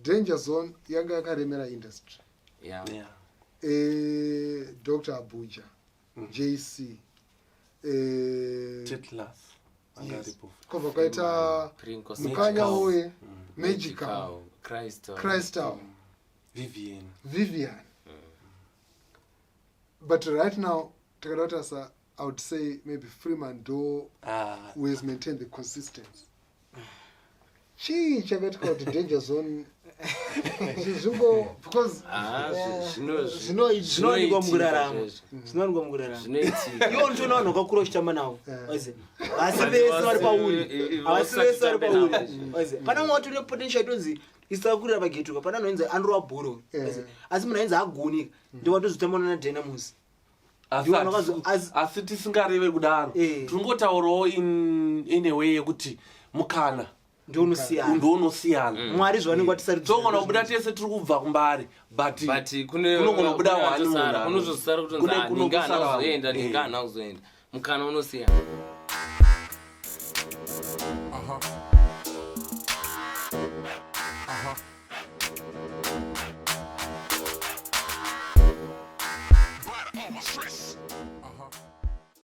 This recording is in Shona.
Dangerzone yanga yakaremera industry. Yeah. Dr. Abuja, JC, Titlas. Yes. Kova kwaita Mukanya Owe, Magical, Crystal, Vivian. But right now, Takadota, I would say maybe Freeman Do who has maintained the consistency. She checked out the Dangerzone. Because you know it's not going to it's not going to you want to know no cross chama now oze asibesari pauri oze pana moto ne potential tonzi isakurira bagetuka pana noenza andro aburo oze asi munaenza agoni ndowatozotamana na Dynamus asi tisingareve kudaro tingotaurawo in a way yekuti mukana ndonosiyana mwari zvanenge watisari togona kubuda tese tiri kubva kumbari but kunogona kubuda wani kunozosara kutonza ningana uzoenda ningana uzoenda mukana unosiyana. Uh-huh.